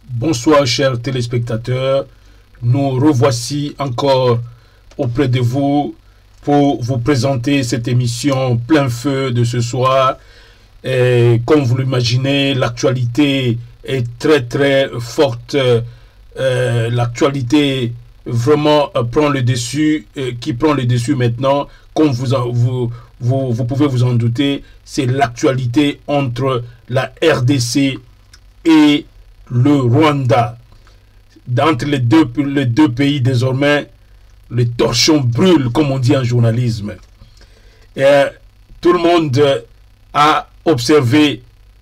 Bonsoir chers téléspectateurs, nous revoici encore auprès de vous pour vous présenter cette émission plein feu de ce soir. Et comme vous l'imaginez, l'actualité est très forte, l'actualité vraiment prend le dessus, qui prend le dessus maintenant, comme vous pouvez vous en douter, c'est l'actualité entre la RDC et le Rwanda. Entre les deux pays, désormais, les torchons brûlent, comme on dit en journalisme. Et tout le monde a observé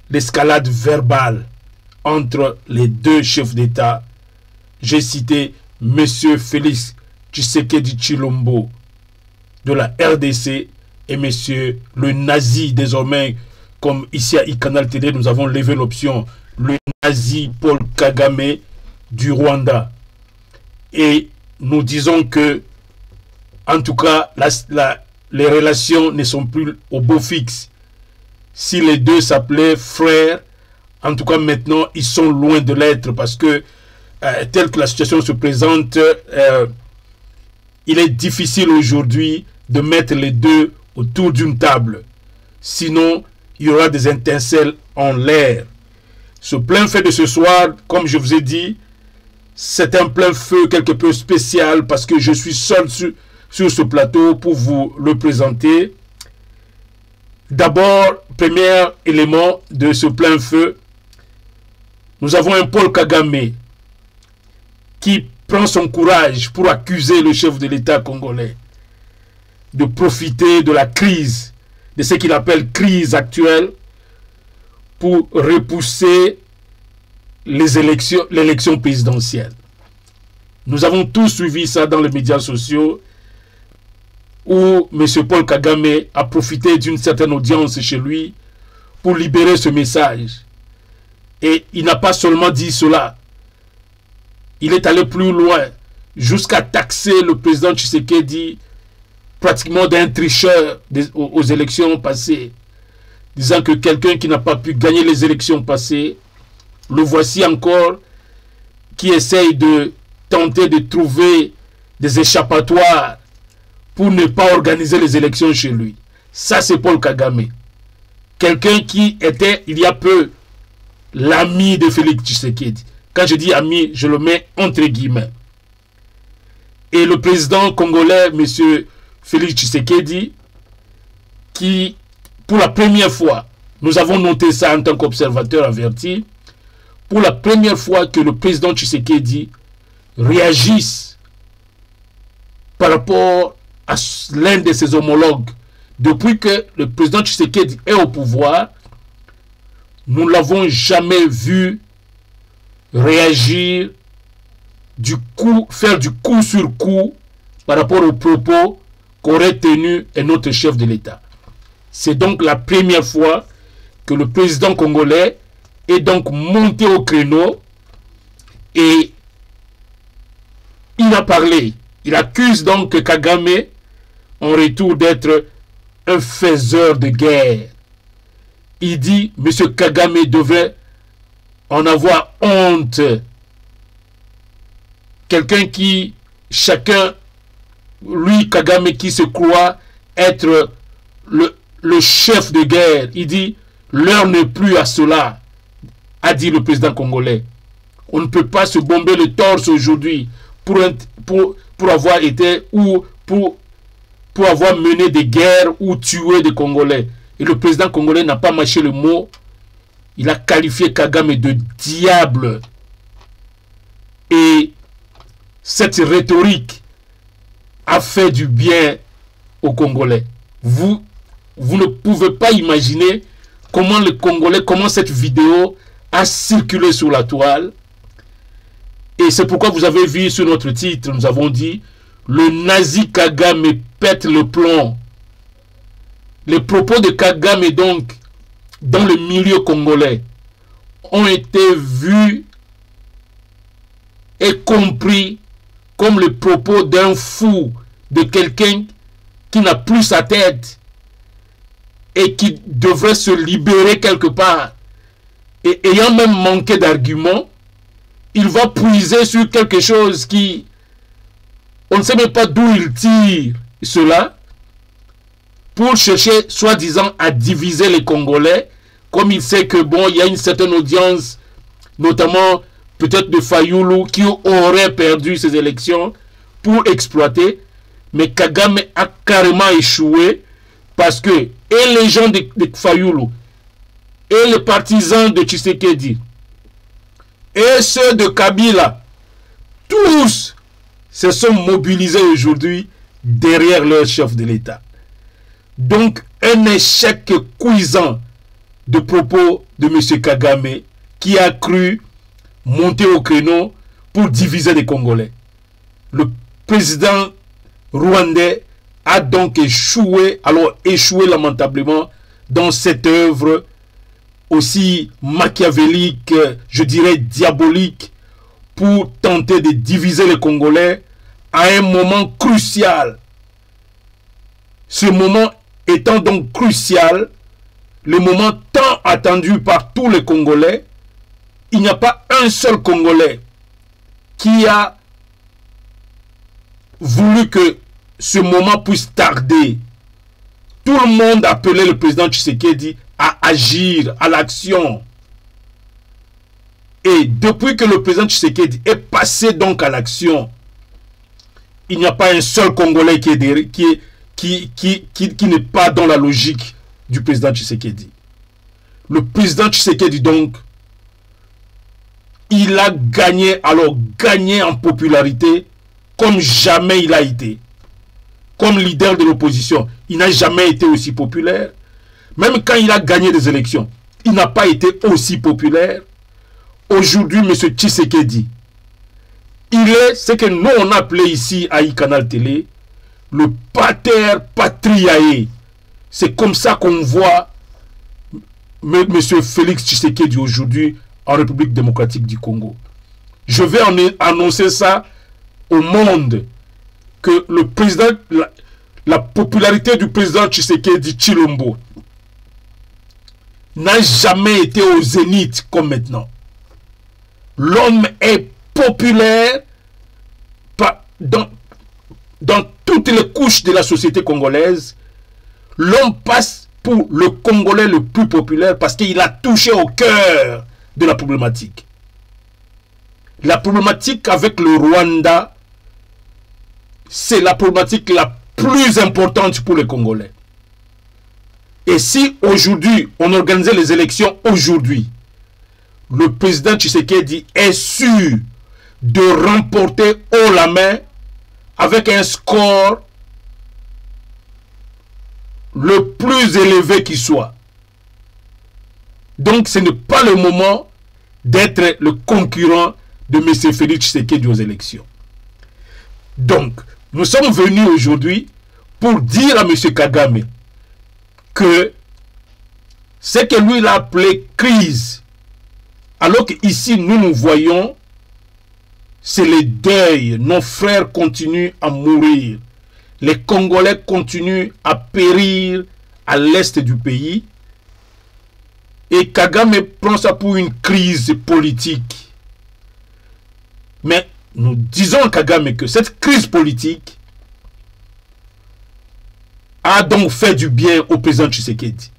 l'escalade verbale entre les deux chefs d'État. J'ai cité M. Félix Tshisekedi Tshilombo de la RDC et M. le nazi, désormais, comme ici à iCanal TV, nous avons levé l'option, le nazi Paul Kagame du Rwanda. Et nous disons que, en tout cas, les relations ne sont plus au beau fixe. Si les deux s'appelaient frères, en tout cas maintenant, ils sont loin de l'être parce que, telle que la situation se présente, il est difficile aujourd'hui de mettre les deux autour d'une table. Sinon, il y aura des étincelles en l'air. Ce plein feu de ce soir, comme je vous ai dit, c'est un plein feu quelque peu spécial parce que je suis seul sur ce plateau pour vous le présenter. D'abord, premier élément de ce plein feu, nous avons un Paul Kagame qui prend son courage pour accuser le chef de l'État congolais de profiter de la crise, de ce qu'il appelle crise actuelle, pour repousser l'élection présidentielle. Nous avons tous suivi ça dans les médias sociaux où M. Paul Kagame a profité d'une certaine audience chez lui pour libérer ce message. Et il n'a pas seulement dit cela, il est allé plus loin jusqu'à taxer le président Tshisekedi pratiquement d'un tricheur aux élections passées, disant que quelqu'un qui n'a pas pu gagner les élections passées, le voici encore qui essaye de tenter de trouver des échappatoires pour ne pas organiser les élections chez lui. Ça, c'est Paul Kagame. Quelqu'un qui était, il y a peu, l'ami de Félix Tshisekedi. Quand je dis ami, je le mets entre guillemets. Et le président congolais, M. Félix Tshisekedi, qui, pour la première fois, nous avons noté ça en tant qu'observateur averti, pour la première fois que le président Tshisekedi réagisse par rapport à l'un de ses homologues. Depuis que le président Tshisekedi est au pouvoir, nous ne l'avons jamais vu réagir faire du coup sur coup par rapport aux propos qu'aurait tenu un autre chef de l'État. C'est donc la première fois que le président congolais est donc monté au créneau et il a parlé. Il accuse donc Kagame en retour d'être un faiseur de guerre. Il dit M. Kagame devrait en avoir honte. Quelqu'un qui, lui Kagame qui se croit être le chef de guerre, il dit l'heure n'est plus à cela, a dit le président congolais. On ne peut pas se bomber le torse aujourd'hui pour avoir été ou pour avoir mené des guerres ou tué des Congolais. Et le président congolais n'a pas mâché le mot. Il a qualifié Kagame de diable. Et cette rhétorique a fait du bien aux Congolais. Vous ne pouvez pas imaginer comment comment cette vidéo a circulé sur la toile. Et c'est pourquoi vous avez vu sur notre titre, nous avons dit, le nazi Kagame pète le plomb. Les propos de Kagame, donc, dans le milieu congolais, ont été vus et compris comme le propos d'un fou, de quelqu'un qui n'a plus sa tête et qui devrait se libérer quelque part. Et ayant même manqué d'arguments, il va puiser sur quelque chose qui, on ne sait même pas d'où il tire cela, pour chercher, soi-disant, à diviser les Congolais, comme il sait que, bon, il y a une certaine audience, notamment peut-être de Fayoulou, qui aurait perdu ces élections, pour exploiter. Mais Kagame a carrément échoué, parce que, et les gens de Fayoulou, et les partisans de Tshisekedi, et ceux de Kabila, tous se sont mobilisés aujourd'hui derrière leur chef de l'État. Donc, un échec cuisant de propos de M. Kagame qui a cru monter au créneau pour diviser les Congolais. Le président rwandais a donc échoué, alors échoué lamentablement dans cette œuvre aussi machiavélique, je dirais diabolique, pour tenter de diviser les Congolais à un moment crucial. Ce moment étant donc crucial, le moment tant attendu par tous les Congolais, il n'y a pas un seul Congolais qui a voulu que ce moment puisse tarder. Tout le monde appelait le président Tshisekedi à agir, à l'action. Et depuis que le président Tshisekedi est passé donc à l'action, il n'y a pas un seul Congolais qui n'est pas dans la logique du président Tshisekedi. Le président Tshisekedi donc, il a gagné, alors gagné en popularité comme jamais il a été. Comme leader de l'opposition, il n'a jamais été aussi populaire. Même quand il a gagné des élections, il n'a pas été aussi populaire. Aujourd'hui, M. Tshisekedi, il est ce que nous on appelait ici à iCanal Télé, le pater patriae. C'est comme ça qu'on voit M. Félix Tshisekedi aujourd'hui en République démocratique du Congo. Je vais annoncer ça au monde, que le président, la popularité du président Tshisekedi Tshilombo n'a jamais été au zénith comme maintenant. L'homme est populaire dans toutes les couches de la société congolaise. L'homme passe pour le Congolais le plus populaire parce qu'il a touché au cœur de la problématique. La problématique avec le Rwanda, c'est la problématique la plus importante pour les Congolais. Et si aujourd'hui, on organisait les élections aujourd'hui, le président Tshisekedi est sûr de remporter haut la main avec un score le plus élevé qui soit. Donc ce n'est pas le moment d'être le concurrent de M. Félix Tshisekedi aux élections. Donc, nous sommes venus aujourd'hui pour dire à M. Kagame que ce que lui il a appelé crise, alors qu'ici nous voyons, c'est le deuil. Nos frères continuent à mourir. Les Congolais continuent à périr à l'est du pays. Et Kagame prend ça pour une crise politique. Mais nous disons à Kagame que cette crise politique a donc fait du bien au président Tshisekedi.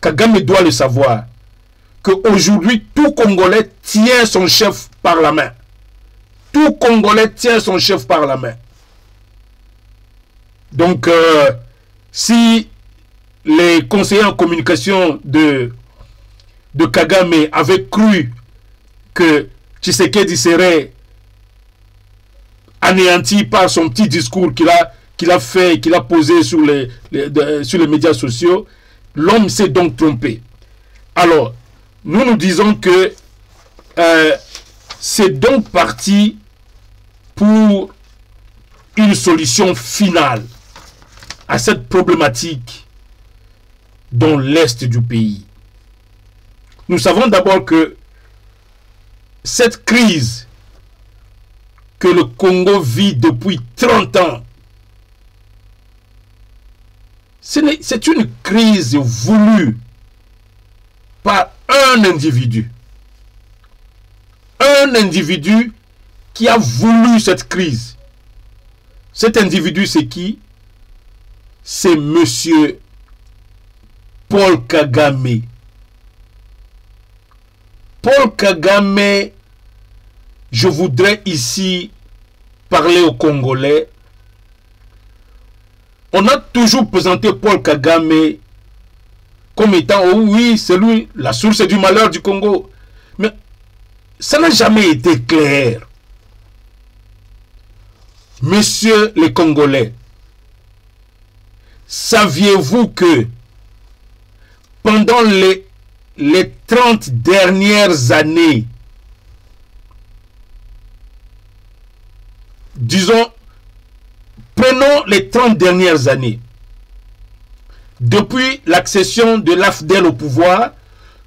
Kagame doit le savoir qu'aujourd'hui, tout Congolais tient son chef par la main. Tout Congolais tient son chef par la main. Donc, si les conseillers en communication de Kagame avaient cru que Tshisekedi serait anéanti par son petit discours qu'il a fait, qu'il a posé sur les médias sociaux, l'homme s'est donc trompé. Alors, nous disons que c'est donc parti pour une solution finale à cette problématique dans l'est du pays. Nous savons d'abord que cette crise que le Congo vit depuis 30 ans, c'est une crise voulue par un individu. un individu qui a voulu cette crise. Cet individu, c'est qui? C'est monsieur Paul Kagame. Paul Kagame, je voudrais ici parler aux Congolais. On a toujours présenté Paul Kagame comme étant, oh oui, c'est lui, la source du malheur du Congo. Mais ça n'a jamais été clair. Messieurs les Congolais, saviez-vous que pendant les 30 dernières années, disons, prenons les 30 dernières années, depuis l'accession de l'AFDEL au pouvoir,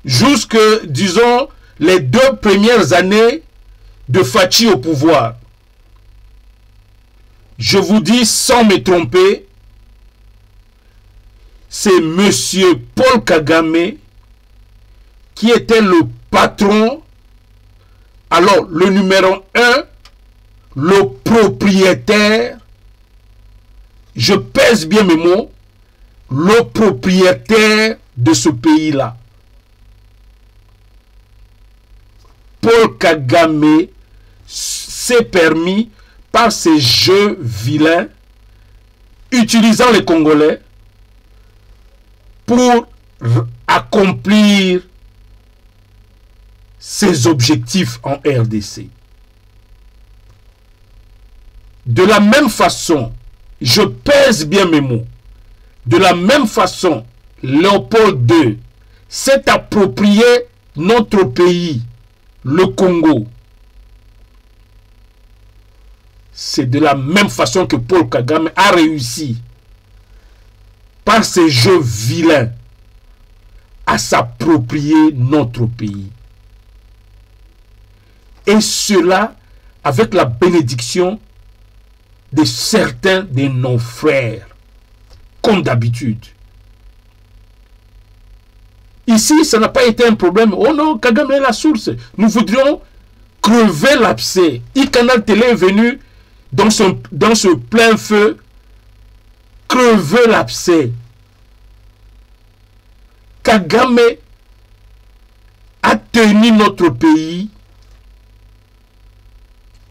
jusque, disons, les 2 premières années de Fachi au pouvoir, je vous dis sans me tromper, c'est monsieur Paul Kagame qui était le patron, alors le numéro 1, le propriétaire, je pèse bien mes mots, le propriétaire de ce pays-là. Paul Kagame s'est permis, par ces jeux vilains, utilisant les Congolais pour accomplir ses objectifs en RDC. De la même façon, je pèse bien mes mots, de la même façon, Léopold II s'est approprié notre pays, le Congo. C'est de la même façon que Paul Kagame a réussi, par ces jeux vilains, à s'approprier notre pays. Et cela avec la bénédiction de certains de nos frères, comme d'habitude. Ici, ça n'a pas été un problème. Oh non, Kagame est la source. Nous voudrions crever l'abcès. E-Canal Télé est venu dans ce plein feu, crever l'abcès. Kagame a tenu notre pays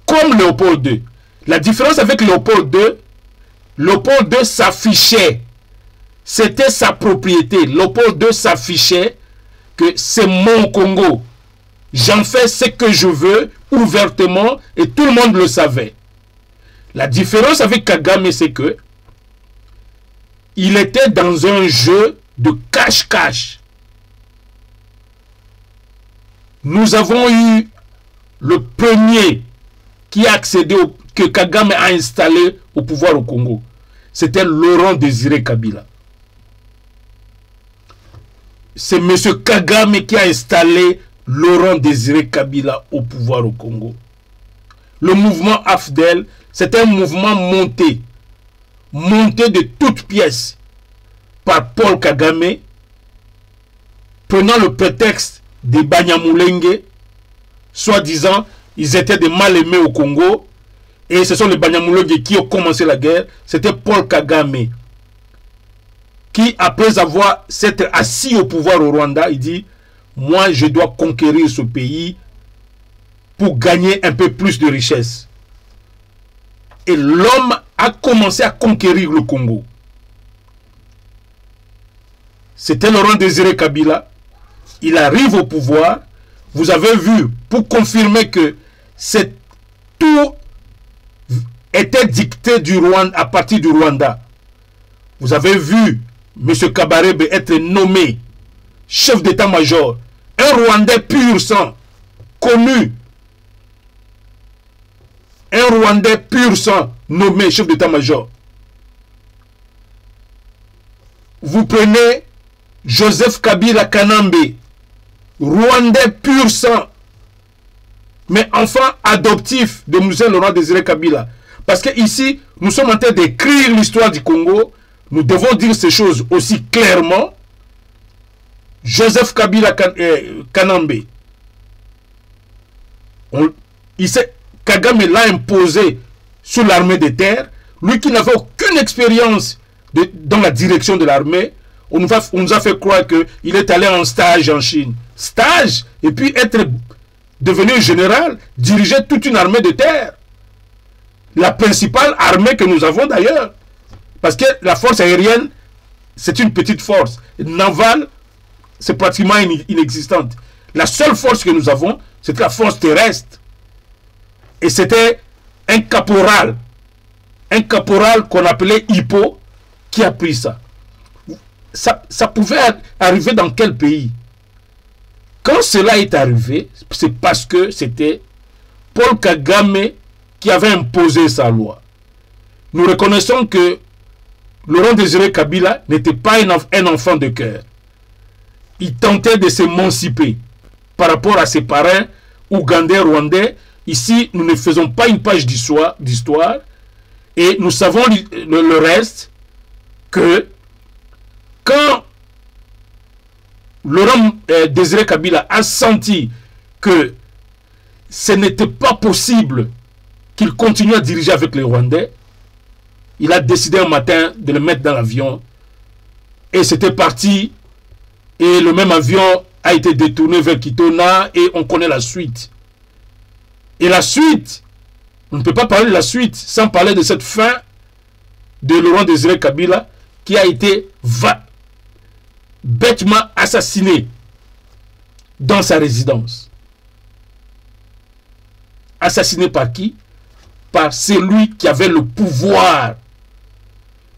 comme Léopold II. La différence avec Léopold II s'affichait. C'était sa propriété. Léopold II s'affichait que c'est mon Congo. J'en fais ce que je veux, ouvertement, et tout le monde le savait. La différence avec Kagame, c'est que il était dans un jeu de cache-cache. Nous avons eu le premier qui a accédé, que Kagame a installé au pouvoir au Congo. C'était Laurent Désiré Kabila. C'est M. Kagame qui a installé Laurent Désiré Kabila au pouvoir au Congo. Le mouvement AFDEL, c'est un mouvement monté de toutes pièces par Paul Kagame, prenant le prétexte des Banyamulenge, soi-disant, ils étaient des mal-aimés au Congo, et ce sont les Banyamulenge qui ont commencé la guerre. C'était Paul Kagame qui, après avoir s'être assis au pouvoir au Rwanda, il dit, moi je dois conquérir ce pays pour gagner un peu plus de richesse. Et l'homme a commencé à conquérir le Congo. C'était Laurent Désiré Kabila. Il arrive au pouvoir. Vous avez vu, pour confirmer que tout était dicté du Rwanda, à partir du Rwanda. Vous avez vu M. Kabarebe être nommé chef d'état-major. Un Rwandais pur sang, connu. Un Rwandais pur sang, nommé chef d'état-major. Vous prenez Joseph Kabila Kanambe, Rwandais pur sang, mais enfant adoptif de M. Laurent Désiré Kabila. Parce que ici, nous sommes en train d'écrire l'histoire du Congo. Nous devons dire ces choses aussi clairement. Joseph Kabila Kanambe, Kagame l'a imposé sur l'armée de terre. Lui qui n'avait aucune expérience dans la direction de l'armée, on nous a fait croire qu'il est allé en stage en Chine. Stage, et puis être devenu général, diriger toute une armée de terre. La principale armée que nous avons d'ailleurs. Parce que la force aérienne, c'est une petite force. Navale, c'est pratiquement inexistante. La seule force que nous avons, c'est la force terrestre. Et c'était un caporal qu'on appelait Hippo, qui a pris ça. Ça pouvait arriver dans quel pays? Quand cela est arrivé, c'est parce que c'était Paul Kagame qui avait imposé sa loi. Nous reconnaissons que Laurent Désiré Kabila n'était pas un enfant de cœur. Il tentait de s'émanciper par rapport à ses parrains ougandais, rwandais. Ici, nous ne faisons pas une page d'histoire et nous savons le reste, que quand Laurent Désiré Kabila a senti que ce n'était pas possible qu'il continue à diriger avec les Rwandais, il a décidé un matin de le mettre dans l'avion et c'était parti, et le même avion a été détourné vers Kitona et on connaît la suite. Et la suite, on ne peut pas parler de la suite sans parler de cette fin de Laurent Désiré Kabila qui a été bêtement assassiné dans sa résidence. Assassiné par qui? Par celui qui avait le pouvoir.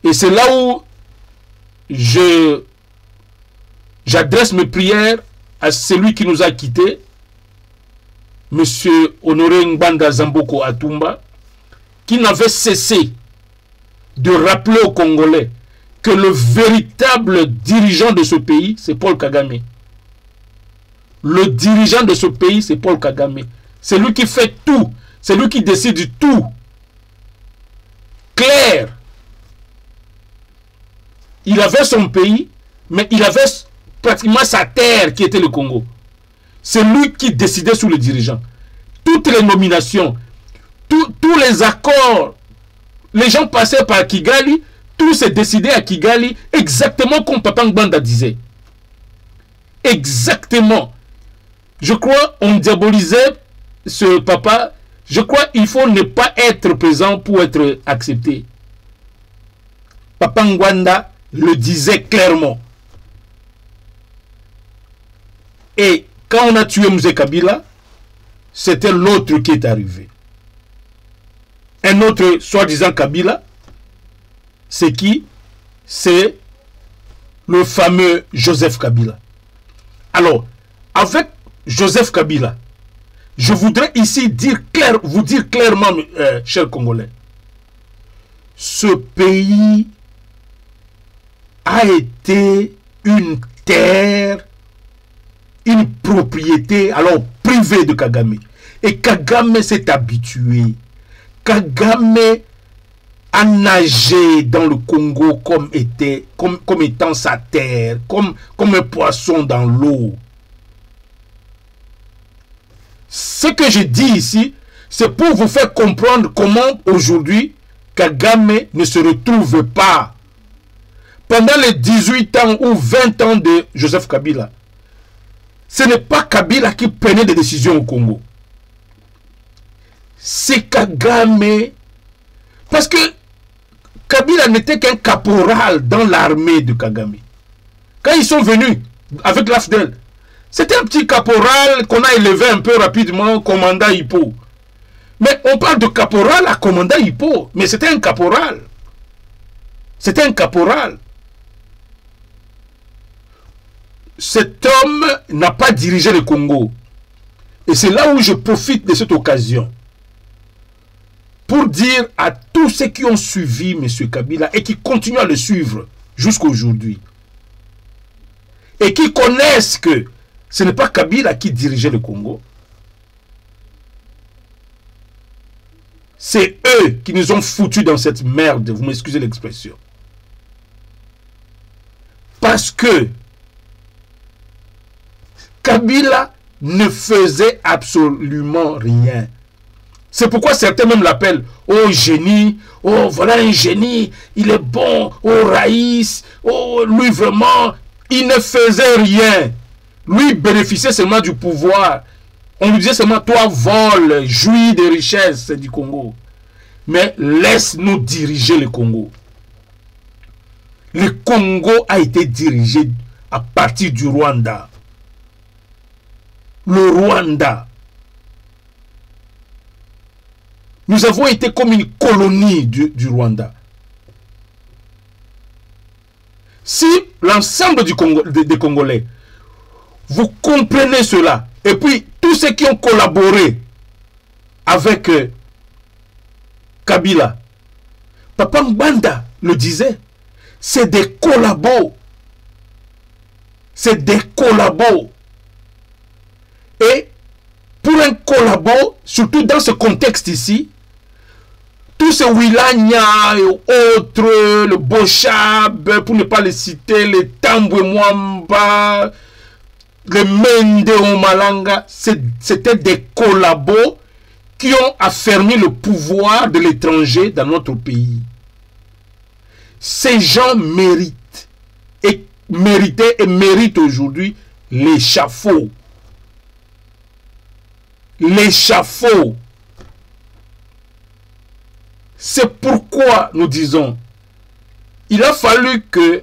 Et c'est là où j'adresse mes prières à celui qui nous a quittés, M. Honoré Ngbanda Zamboko Atumba, qui n'avait cessé de rappeler aux Congolais que le véritable dirigeant de ce pays, c'est Paul Kagame. Le dirigeant de ce pays, c'est Paul Kagame. C'est lui qui fait tout. C'est lui qui décide tout. Clair. Il avait son pays, mais il avait pratiquement sa terre qui était le Congo. C'est lui qui décidait sous les dirigeants. Toutes les nominations, tous les accords, les gens passaient par Kigali, tout s'est décidé à Kigali, exactement comme Papa Ngbanda disait. Exactement. Je crois on diabolisait ce papa. Je crois qu'il faut ne pas être présent pour être accepté. Papa Ngbanda le disait clairement. Et quand on a tué Mouzé Kabila, c'était l'autre qui est arrivé. Un autre, soi-disant Kabila, c'est qui? C'est le fameux Joseph Kabila. Alors, avec Joseph Kabila, je voudrais ici vous dire clairement, chers Congolais, ce pays a été une terre, une propriété, alors privée de Kagame. Et Kagame s'est habitué. Kagame a nagé dans le Congo comme étant sa terre, comme un poisson dans l'eau. Ce que je dis ici, c'est pour vous faire comprendre comment aujourd'hui Kagame ne se retrouve pas. Pendant les 18 ans ou 20 ans de Joseph Kabila, ce n'est pas Kabila qui prenait des décisions au Congo. C'est Kagame. Parce que Kabila n'était qu'un caporal dans l'armée de Kagame. Quand ils sont venus avec l'AFDEL, c'était un petit caporal qu'on a élevé un peu rapidement, commandant Hippo. Mais on parle de caporal à commandant Hippo. Mais c'était un caporal. C'était un caporal. Cet homme n'a pas dirigé le Congo. Et c'est là où je profite de cette occasion pour dire à tous ceux qui ont suivi M. Kabila et qui continuent à le suivre jusqu'à aujourd'hui, et qui connaissent que ce n'est pas Kabila qui dirigeait le Congo, c'est eux qui nous ont foutus dans cette merde, vous m'excusez l'expression. Parce que Kabila ne faisait absolument rien. C'est pourquoi certains même l'appellent « Oh génie, oh voilà un génie, il est bon, oh Raïs, oh lui vraiment, il ne faisait rien. Lui bénéficiait seulement du pouvoir. On lui disait seulement toi vole, jouis des richesses du Congo. Mais laisse-nous diriger le Congo. » Le Congo a été dirigé à partir du Rwanda. Le Rwanda. Nous avons été comme une colonie du Rwanda. Si l'ensemble des Congolais, vous comprenez cela, et puis tous ceux qui ont collaboré avec Kabila, Papa Mbanda le disait, c'est des collabos. C'est des collabos. Et pour un collabo, surtout dans ce contexte ici, tout ce Wilanya et autres, le Bochab, pour ne pas les citer, les Tambwe Mwamba, les Mende Omalanga, c'était des collabos qui ont affermi le pouvoir de l'étranger dans notre pays. Ces gens méritent et méritaient et méritent aujourd'hui l'échafaud. L'échafaud. C'est pourquoi nous disons, il a fallu que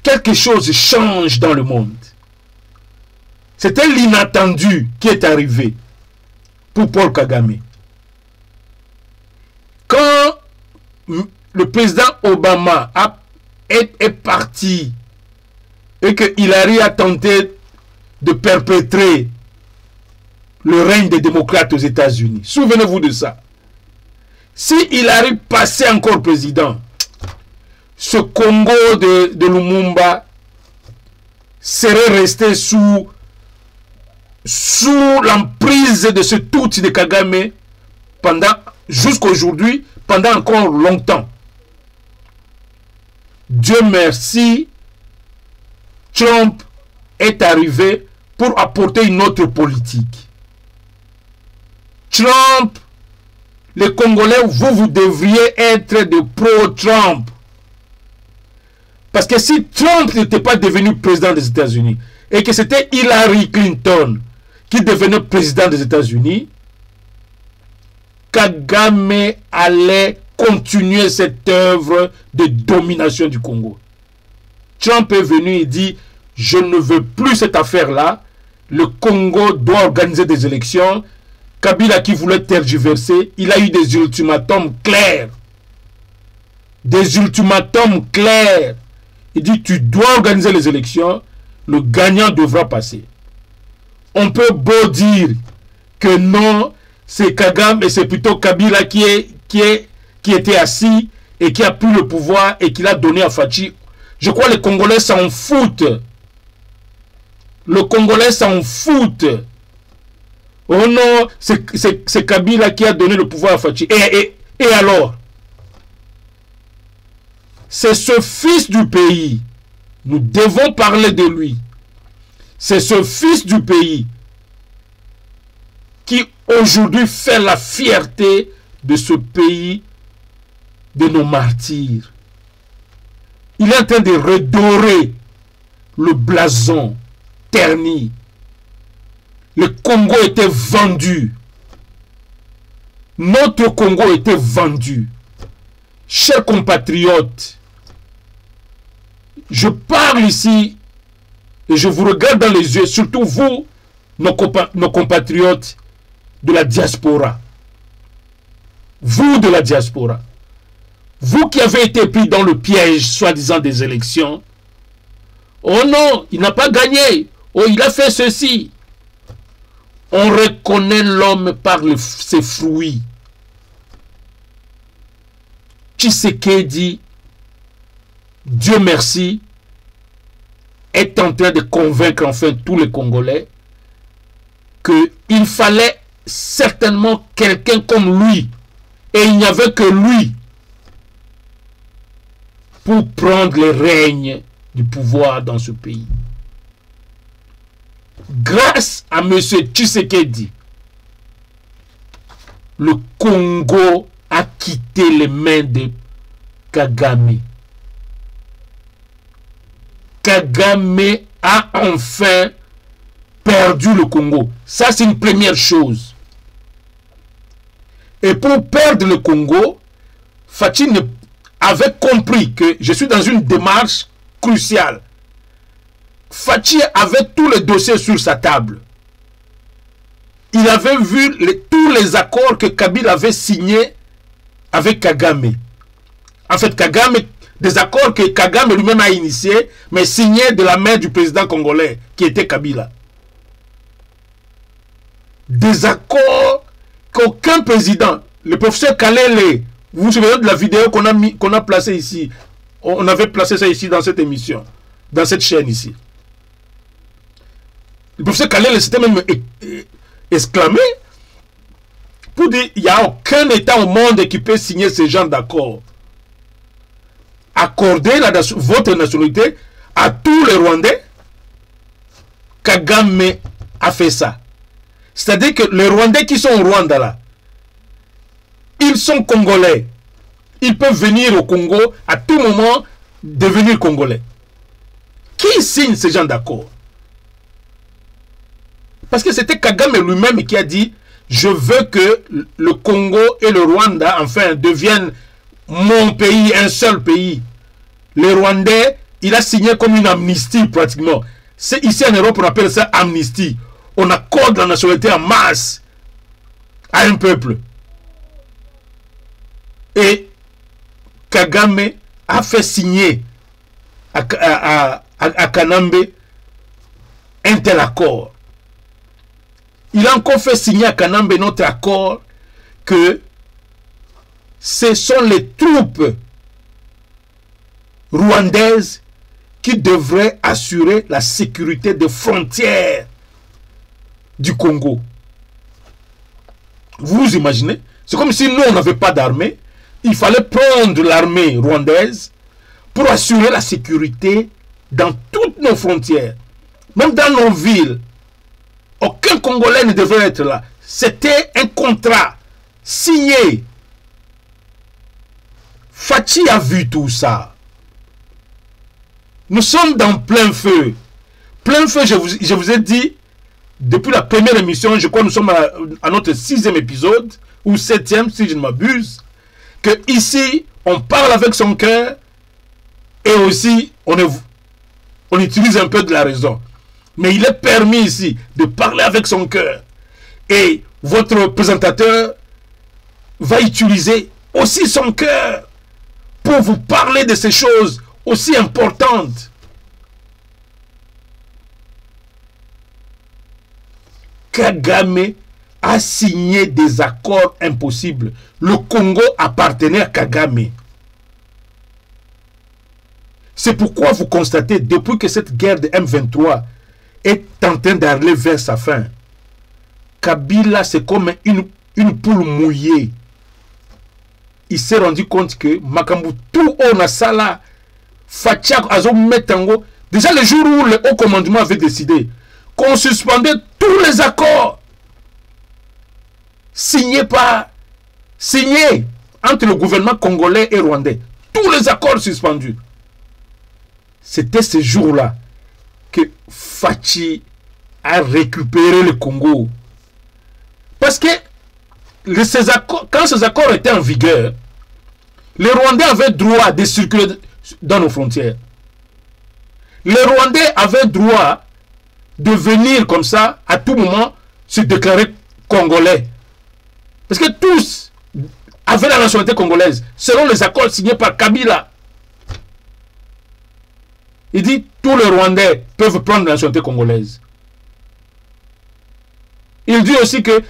quelque chose change dans le monde. C'était l'inattendu qui est arrivé pour Paul Kagame. Quand le président Obama est parti et que Hillary a tenté de perpétrer le règne des démocrates aux États-Unis. Souvenez-vous de ça. Si Hillary passait encore président, ce Congo de Lumumba serait resté sous l'emprise de ce Tutsi de Kagame jusqu'à aujourd'hui, pendant encore longtemps. Dieu merci, Trump est arrivé pour apporter une autre politique. Trump, les Congolais, vous devriez être de pro-Trump. Parce que si Trump n'était pas devenu président des États-Unis et que c'était Hillary Clinton qui devenait président des États-Unis, Kagame allait continuer cette œuvre de domination du Congo. Trump est venu et dit, je ne veux plus cette affaire-là. Le Congo doit organiser des élections. Kabila qui voulait tergiverser, il a eu des ultimatums clairs. Des ultimatums clairs. Il dit, tu dois organiser les élections, le gagnant devra passer. On peut beau dire que non, c'est Kagame et c'est plutôt Kabila qui était assis et qui a pris le pouvoir et qui l'a donné à Fachi. Je crois que les Congolais s'en foutent. Le Congolais s'en fout. Oh non, c'est Kabila qui a donné le pouvoir à Fachi. Et alors? C'est ce fils du pays. Nous devons parler de lui. C'est ce fils du pays qui aujourd'hui fait la fierté de ce pays, de nos martyrs. Il est en train de redorer le blason terni. Le Congo était vendu. Notre Congo était vendu. Chers compatriotes, je parle ici et je vous regarde dans les yeux, surtout vous, nos compatriotes de la diaspora. Vous de la diaspora. Vous qui avez été pris dans le piège, soi-disant, des élections. Oh non, il n'a pas gagné. Oh, il a fait ceci. On reconnaît l'homme par ses fruits. Tshisekedi, Dieu merci, est en train de convaincre enfin tous les Congolais qu'il fallait certainement quelqu'un comme lui. Et il n'y avait que lui pour prendre le règne du pouvoir dans ce pays. grâce à M. Tshisekedi, le Congo a quitté les mains de Kagame. Kagame a enfin perdu le Congo. Ça, c'est une première chose. Et pour perdre le Congo, Fachi avait compris que je suis dans une démarche cruciale. Fachi avait tous les dossiers sur sa table. Il avait vu tous les accords que Kabila avait signés avec Kagame. En fait, des accords que Kagame lui-même a initiés, mais signés de la main du président congolais, qui était Kabila. Des accords qu'aucun président, le professeur Kalele, vous vous souvenez de la vidéo qu'on a placée ici, on avait placé ça ici dans cette émission, dans cette chaîne ici. Le professeur Kalele s'était même exclamé pour dire il n'y a aucun État au monde qui peut signer ce genre d'accord. Accorder votre nationalité à tous les Rwandais. Kagame a fait ça. C'est-à-dire que les Rwandais qui sont au Rwanda là, ils sont Congolais. Ils peuvent venir au Congo à tout moment, devenir Congolais. Qui signe ce genre d'accord? Parce que c'était Kagame lui-même qui a dit je veux que le Congo et le Rwanda, enfin, deviennent mon pays, un seul pays. Les Rwandais, il a signé comme une amnistie pratiquement. Ici en Europe, on appelle ça amnistie. On accorde la nationalité en masse à un peuple. Et Kagame a fait signer à Kanambe un tel accord. Il a encore fait signer à Kanambe notre accord que ce sont les troupes rwandaises qui devraient assurer la sécurité des frontières du Congo. Vous vous imaginez? C'est comme si nous, on n'avait pas d'armée. Il fallait prendre l'armée rwandaise pour assurer la sécurité dans toutes nos frontières. Même dans nos villes. Aucun Congolais ne devait être là. C'était un contrat signé. Fachi a vu tout ça. Nous sommes dans plein feu. Plein feu, je vous ai dit, depuis la première émission, je crois que nous sommes à notre 6e épisode, ou 7e si je ne m'abuse, que ici, on parle avec son cœur, et aussi, on utilise un peu de la raison. Mais il est permis ici de parler avec son cœur. Et votre présentateur va utiliser aussi son cœur pour vous parler de ces choses aussi importantes. Kagame a signé des accords impossibles. Le Congo appartenait à Kagame. C'est pourquoi vous constatez, depuis que cette guerre de M23 est en train d'aller vers sa fin, Kabila, c'est comme une poule mouillée. Il s'est rendu compte que Makambu tout on a ça là, Fatiak Azo Metango, déjà le jour où le haut commandement avait décidé qu'on suspendait tous les accords signés entre le gouvernement congolais et rwandais, tous les accords suspendus. C'était ce jour-là que Fachi a récupéré le Congo. Parce que quand ces accords étaient en vigueur, les Rwandais avaient droit de circuler dans nos frontières. Les Rwandais avaient droit de venir comme ça, à tout moment, se déclarer Congolais. Parce que tous avaient la nationalité congolaise, selon les accords signés par Kabila. Il dit tous les Rwandais peuvent prendre la nationalité congolaise. Il dit aussi que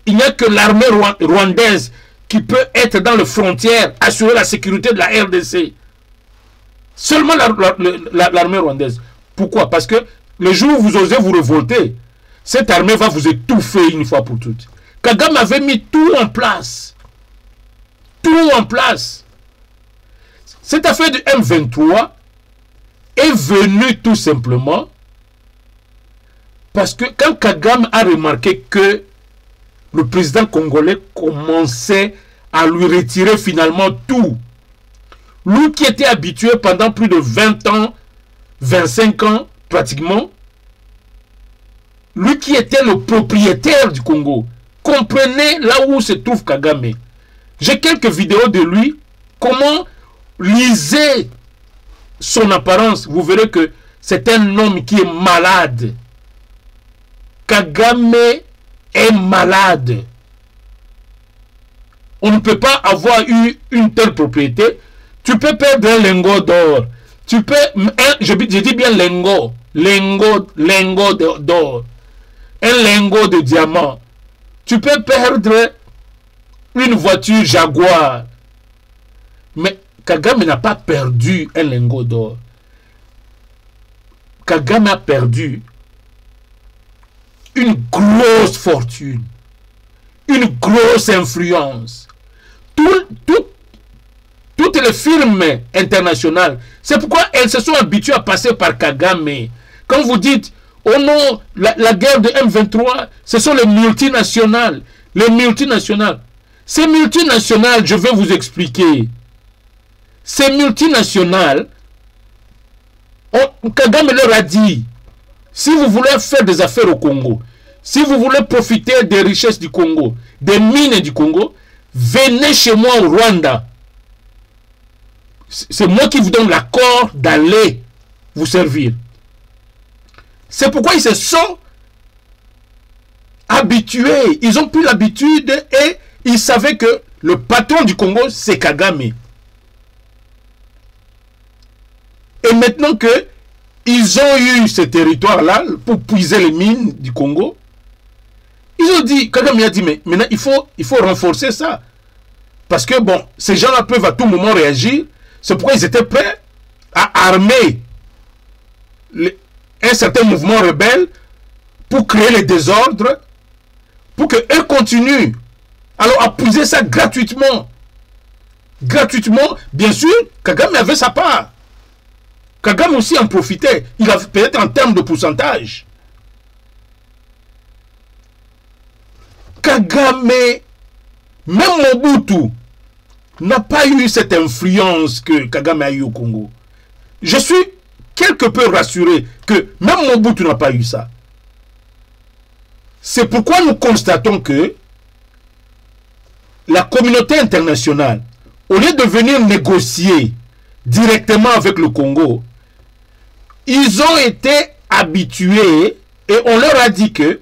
il n'y a que l'armée rwandaise qui peut être dans les frontières, assurer la sécurité de la RDC. Seulement l'armée rwandaise. Pourquoi? Parce que le jour où vous osez vous révolter, cette armée va vous étouffer une fois pour toutes. Kagame avait mis tout en place. Tout en place. Cette affaire du M23 est venue tout simplement Parce que quand Kagame a remarqué que le président congolais commençait à lui retirer finalement tout, lui qui était habitué pendant plus de 20 ans, 25 ans pratiquement, lui qui était le propriétaire du Congo, comprenez là où se trouve Kagame. J'ai quelques vidéos de lui, comment lisez son apparence, vous verrez que c'est un homme qui est malade. Kagame est malade. On ne peut pas avoir eu une telle propriété. Tu peux perdre un lingot d'or. Tu peux, je dis bien lingot d'or. Un lingot de diamant. Tu peux perdre une voiture Jaguar. Mais Kagame n'a pas perdu un lingot d'or. Kagame a perdu une grosse fortune, une grosse influence. Toutes les firmes internationales, c'est pourquoi elles se sont habituées à passer par Kagame. Quand vous dites, oh non, la guerre de M23, ce sont les multinationales. Les multinationales. Ces multinationales, je vais vous expliquer. Ces multinationales, Kagame leur a dit, si vous voulez faire des affaires au Congo, si vous voulez profiter des richesses du Congo, des mines du Congo, venez chez moi au Rwanda. C'est moi qui vous donne l'accord d'aller vous servir. C'est pourquoi ils se sont habitués. Ils ont pris l'habitude et ils savaient que le patron du Congo, c'est Kagame. Et maintenant que ils ont eu ce territoire-là pour puiser les mines du Congo, ils ont dit, Kagame a dit, mais maintenant il faut renforcer ça. Parce que bon, ces gens-là peuvent à tout moment réagir. C'est pourquoi ils étaient prêts à armer un certain mouvement rebelle pour créer les désordres, pour qu'eux continuent. Alors à puiser ça gratuitement. Gratuitement, bien sûr, Kagame avait sa part. Kagame aussi en profitait. Il a peut-être en termes de pourcentage. Kagame, même Mobutu, n'a pas eu cette influence que Kagame a eu au Congo. Je suis quelque peu rassuré que même Mobutu n'a pas eu ça. C'est pourquoi nous constatons que la communauté internationale, au lieu de venir négocier directement avec le Congo, ils ont été habitués et on leur a dit que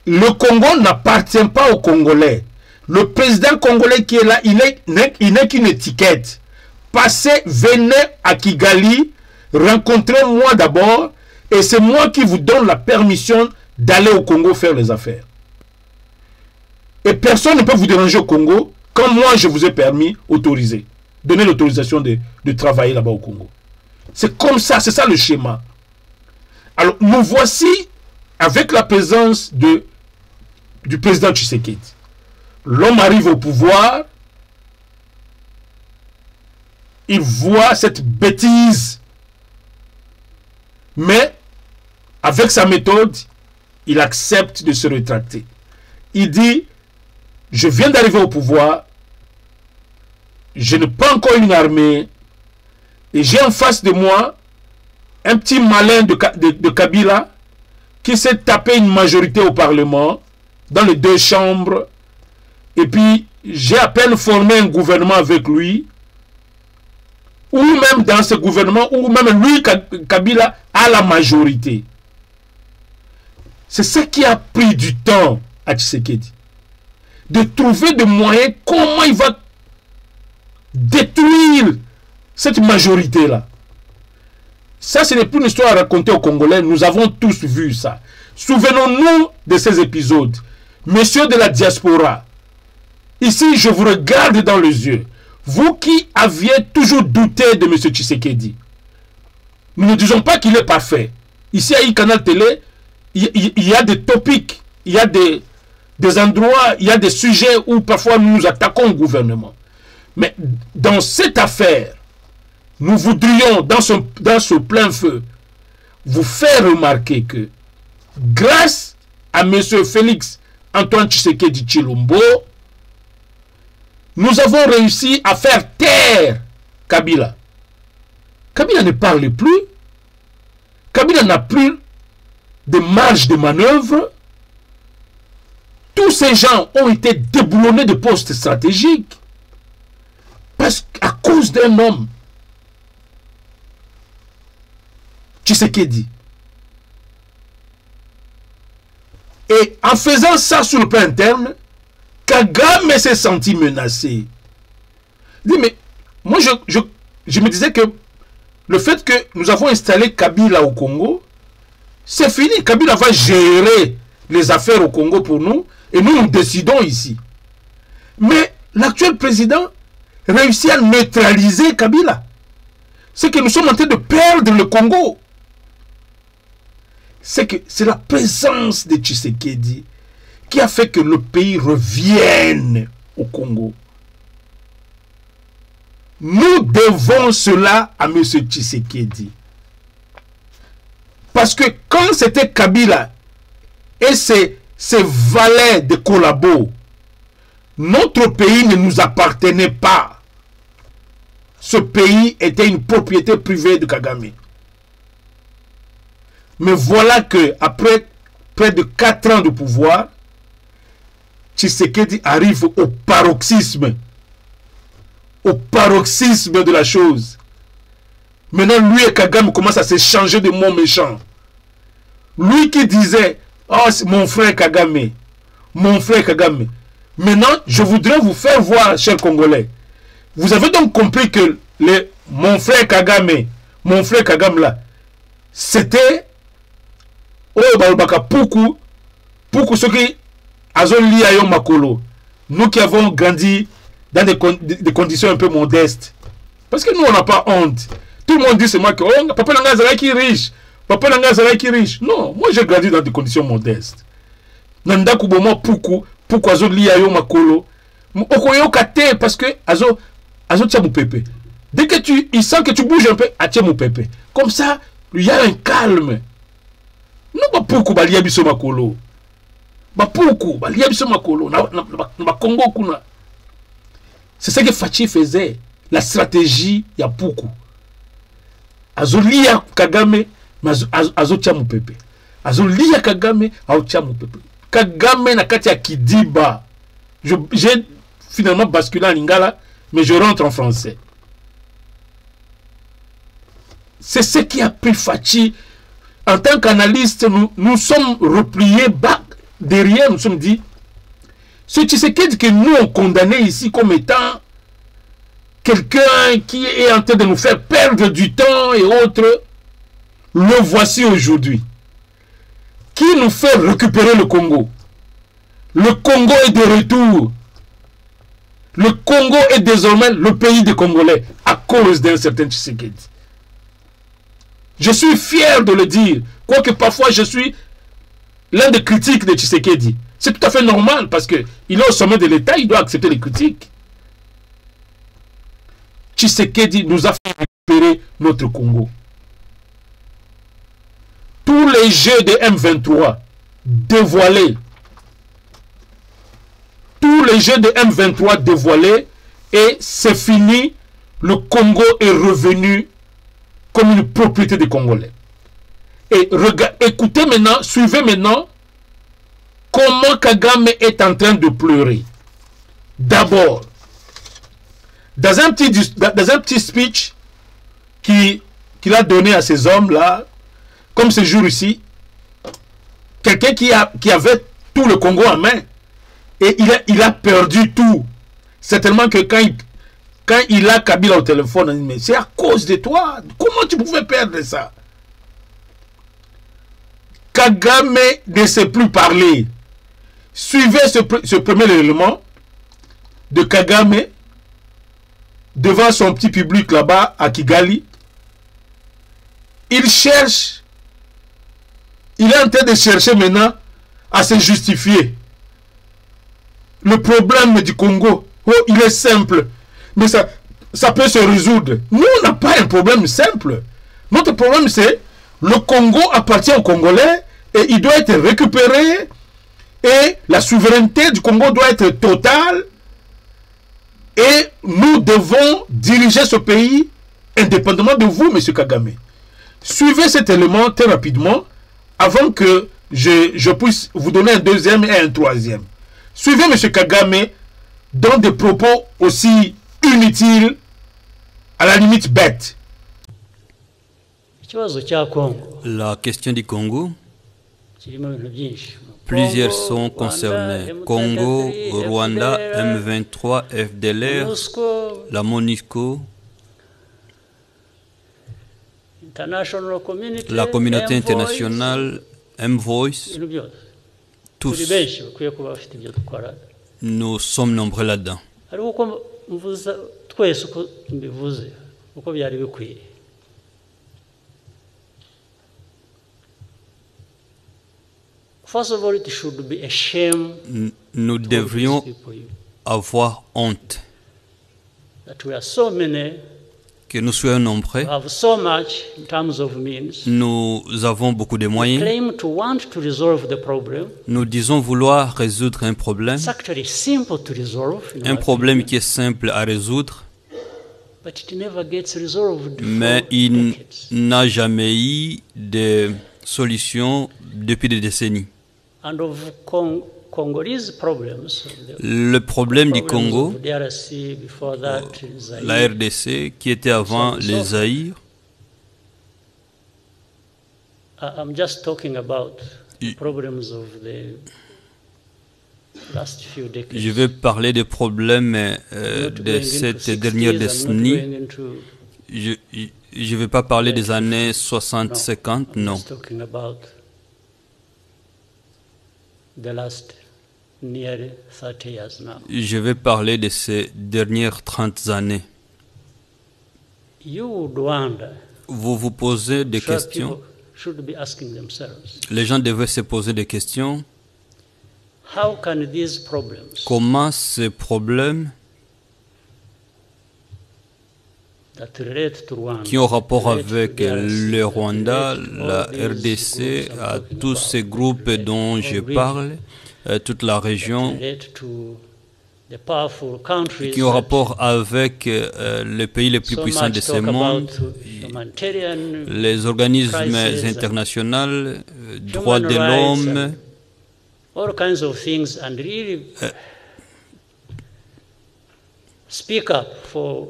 le Congo n'appartient pas aux Congolais. Le président congolais qui est là, il n'est qu'une étiquette. Passez, venez à Kigali, rencontrez-moi d'abord, et c'est moi qui vous donne la permission d'aller au Congo faire les affaires. Et personne ne peut vous déranger au Congo quand moi je vous ai permis, autorisé, donner l'autorisation de travailler là-bas au Congo. C'est comme ça, c'est ça le schéma. Alors nous voici avec la présence du président Tshisekedi. L'homme arrive au pouvoir, il voit cette bêtise, mais avec sa méthode, il accepte de se rétracter. Il dit, je viens d'arriver au pouvoir, je n'ai pas encore une armée, et j'ai en face de moi un petit malin de Kabila qui s'est tapé une majorité au Parlement, dans les 2 chambres, et puis j'ai à peine formé un gouvernement avec lui, ou même dans ce gouvernement, ou même lui, Kabila, a la majorité. C'est ça qui a pris du temps à Tshisekedi. De trouver des moyens, comment il va détruire cette majorité-là. Ça, ce n'est plus une histoire à raconter aux Congolais. Nous avons tous vu ça. Souvenons-nous de ces épisodes. Messieurs de la diaspora, ici, je vous regarde dans les yeux. Vous qui aviez toujours douté de M. Tshisekedi, nous ne disons pas qu'il est parfait. Ici, à iCanal Télé, il y a des topics, il y a des endroits, il y a des sujets où parfois nous nous attaquons au gouvernement. Mais dans cette affaire, nous voudrions, dans ce plein feu, vous faire remarquer que grâce à M. Félix Antoine Tshisekedi Tshilombo, nous avons réussi à faire taire Kabila. Kabila ne parle plus. Kabila n'a plus de marge de manœuvre. Tous ces gens ont été déboulonnés de postes stratégiques à cause d'un homme, Tshisekedi. Et en faisant ça sur le plan interne, Kagame s'est senti menacé. Dit, mais moi, je me disais que le fait que nous avons installé Kabila au Congo, c'est fini. Kabila va gérer les affaires au Congo pour nous et nous décidons ici. Mais l'actuel président réussit à neutraliser Kabila. C'est que nous sommes en train de perdre le Congo. C'est que c'est la présence de Tshisekedi qui a fait que le pays revienne au Congo. Nous devons cela à M. Tshisekedi. Parce que quand c'était Kabila et ses valets de collabos, notre pays ne nous appartenait pas. Ce pays était une propriété privée de Kagame. Mais voilà que après près de 4 ans de pouvoir, Tshisekedi arrive au paroxysme de la chose. Maintenant, lui et Kagame commencent à se changer de mots méchants. Lui qui disait, oh, mon frère Kagame, mon frère Kagame. Maintenant, je voudrais vous faire voir, chers Congolais. Vous avez donc compris que mon frère Kagame là, c'était pour ceux qui azoli ayo makolo. Nous qui avons grandi dans des conditions un peu modestes. Parce que nous, on n'a pas honte. Tout le monde dit c'est moi que oh, papa Nanga qui est riche. Papa Nanga qui est riche. Non, moi j'ai grandi dans des conditions modestes. Nanda kubomo pourquoi azoli ayo makolo. Okoyo kate parce que azo tia mon pépé. Dès que il sent que tu bouges un peu, atia mon pépé. Comme ça, il y a un calme. Non, pas pourquoi balia biso makolo. Ba pourquoi balia biso makolo na Congo kuna. C'est ce que Fachi faisait, la stratégie ya Poukou. Azolia Kagame, azotia mon pépé. Azolia Kagame, azotia mon pépé. Kagame na kati ya Kidiba. J'ai finalement basculé en lingala, mais je rentre en français. C'est ce qui a pris Fachi. En tant qu'analyste, nous sommes repliés bas derrière, nous sommes dit, ce Tshisekedi que nous on condamné ici comme étant quelqu'un qui est en train de nous faire perdre du temps et autres, le voici aujourd'hui. Qui nous fait récupérer le Congo? Le Congo est de retour. Le Congo est désormais le pays des Congolais à cause d'un certain Tshisekedi. Je suis fier de le dire, quoique parfois je suis l'un des critiques de Tshisekedi. C'est tout à fait normal parce qu'il est au sommet de l'État, il doit accepter les critiques. Tshisekedi nous a fait récupérer notre Congo. Tous les jeux de M23 dévoilés, et c'est fini, le Congo est revenu comme une propriété des Congolais. Et écoutez maintenant, suivez maintenant comment Kagame est en train de pleurer. D'abord, dans un petit speech qu'il a donné à ces hommes-là, comme ce jour ici, quelqu'un qui avait tout le Congo en main, et il a perdu tout. Certainement que quand il a Kabila au téléphone, il dit, mais c'est à cause de toi. Comment tu pouvais perdre ça? Kagame ne sait plus parler. Suivez ce premier élément de Kagame devant son petit public là-bas à Kigali. Il cherche, il est en train de chercher maintenant à se justifier. Le problème du Congo, oh, il est simple. Mais ça peut se résoudre. Nous, on n'a pas un problème simple. Notre problème, c'est le Congo appartient aux Congolais et il doit être récupéré, et la souveraineté du Congo doit être totale, et nous devons diriger ce pays indépendamment de vous, M. Kagame. Suivez cet élément très rapidement avant que je puisse vous donner un deuxième et un troisième. Suivez M. Kagame dans des propos aussi inutiles, à la limite bêtes. La question du Congo, plusieurs sont concernés. Congo, Rwanda, M23, FDLR, la MONUSCO, la communauté internationale, M-Voice, tous. Nous sommes nombreux là-dedans. Nous devrions avoir honte que nous soyons nombreux. Nous avons beaucoup de moyens. Nous disons vouloir résoudre un problème qui est simple à résoudre, mais il n'a jamais eu de solution depuis des décennies. Le problème du Congo, la RDC, qui était avant les Zaïre, je vais parler des problèmes de cette dernière décennie. Je ne vais pas parler des années 60-50, non. Je vais parler de ces dernières 30 années. Vous vous posez des questions. Les gens devaient se poser des questions. Comment ces problèmes qui ont rapport avec le Rwanda, la RDC, à tous ces groupes dont je parle, toute la région, qui ont rapport avec les pays les plus puissants de ce monde, les organismes internationaux, droits de l'homme,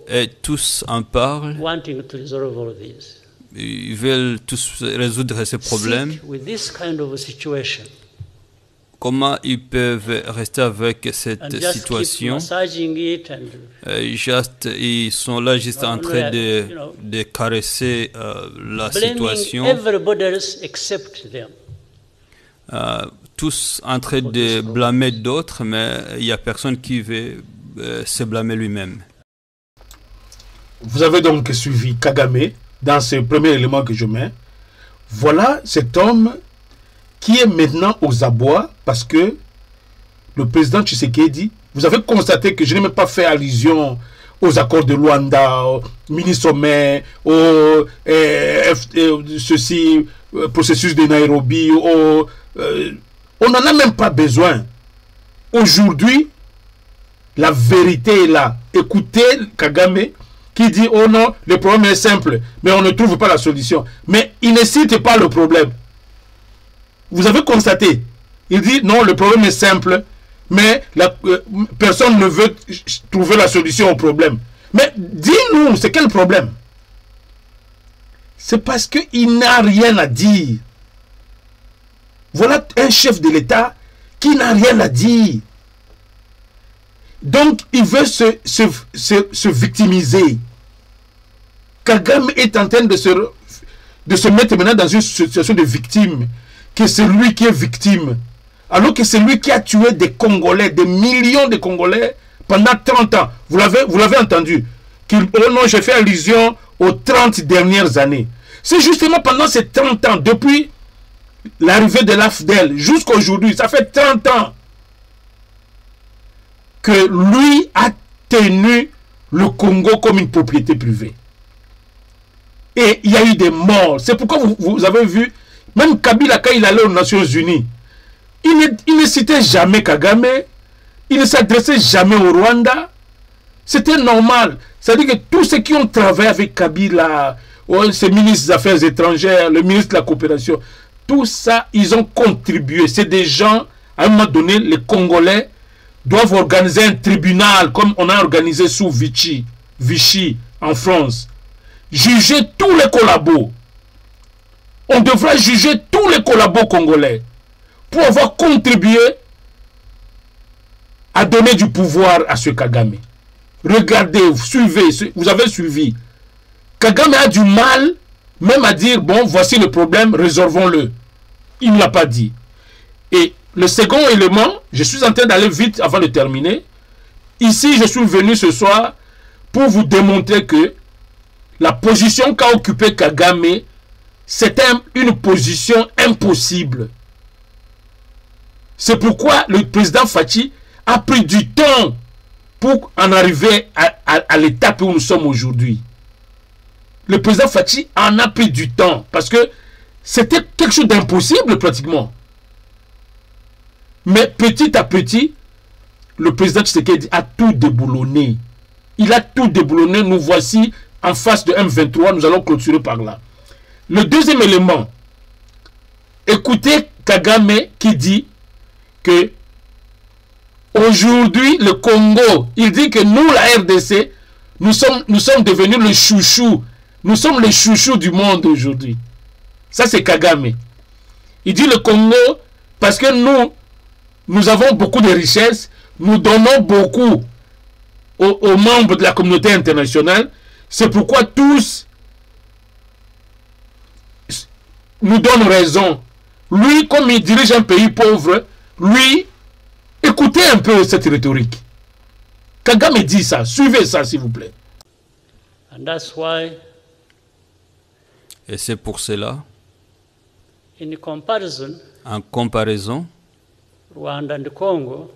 et tous en parlent. Ils veulent tous résoudre ces problèmes. Comment ils peuvent rester avec cette situation? Ils sont là juste en train de caresser la situation. Tous en train de blâmer d'autres, mais il n'y a personne qui veut se blâmer lui-même. Vous avez donc suivi Kagame dans ce premier élément que je mets. Voilà cet homme qui est maintenant aux abois parce que le président Tshisekedi, vous avez constaté que je n'ai même pas fait allusion aux accords de Luanda, au mini-sommet, au processus de Nairobi. On n'en a même pas besoin. Aujourd'hui, la vérité est là. Écoutez Kagame qui dit, oh non, le problème est simple, mais on ne trouve pas la solution. Mais il ne cite pas le problème. Vous avez constaté. Il dit, non, le problème est simple, mais personne ne veut trouver la solution au problème. Mais dis-nous, c'est quel problème? C'est parce qu'il n'a rien à dire. Voilà un chef de l'État qui n'a rien à dire. Donc, il veut se victimiser. Kagame est en train de se mettre maintenant dans une situation de victime. Que c'est lui qui est victime. Alors que c'est lui qui a tué des Congolais, des millions de Congolais pendant 30 ans. Vous l'avez entendu. Oh non, j'ai fait allusion aux 30 dernières années. C'est justement pendant ces 30 ans, depuis l'arrivée de l'AFDEL jusqu'à aujourd'hui, ça fait 30 ans que lui a tenu le Congo comme une propriété privée. Et il y a eu des morts. C'est pourquoi vous avez vu, Même Kabila, quand il allait aux Nations Unies, il ne citait jamais Kagame, il ne s'adressait jamais au Rwanda. C'était normal. C'est-à-dire que tous ceux qui ont travaillé avec Kabila, ces ministres des Affaires étrangères, le ministre de la Coopération, tout ça, ils ont contribué. C'est des gens, à un moment donné, les Congolais doivent organiser un tribunal comme on a organisé sous Vichy en France. Juger tous les collabos. On devrait juger tous les collabos congolais pour avoir contribué à donner du pouvoir à ce Kagame. Regardez, suivez, vous avez suivi. Kagame a du mal même à dire, bon, voici le problème, résolvons-le. Il ne l'a pas dit. Et le second élément, je suis en train d'aller vite avant de terminer. Ici, je suis venu ce soir pour vous démontrer que la position qu'a occupée Kagame, c'était une position impossible. C'est pourquoi le président Fachi a pris du temps pour en arriver à l'étape où nous sommes aujourd'hui. Le président Fachi en a pris du temps parce que c'était quelque chose d'impossible pratiquement. Mais petit à petit, le président Tshisekedi a tout déboulonné. Il a tout déboulonné. Nous voici en face de M23. Nous allons clôturer par là. Le deuxième élément, écoutez Kagame qui dit que aujourd'hui, le Congo, il dit que nous, la RDC, nous sommes devenus le chouchou. Nous sommes les chouchous du monde aujourd'hui. Ça, c'est Kagame. Il dit le Congo, parce que nous avons beaucoup de richesses, nous donnons beaucoup aux membres de la communauté internationale. C'est pourquoi tous nous donnent raison. Lui, comme il dirige un pays pauvre, lui, écoutez un peu cette rhétorique. Kagame dit ça. Suivez ça, s'il vous plaît. And that's why, et c'est pour cela, en comparaison Rwanda and Congo,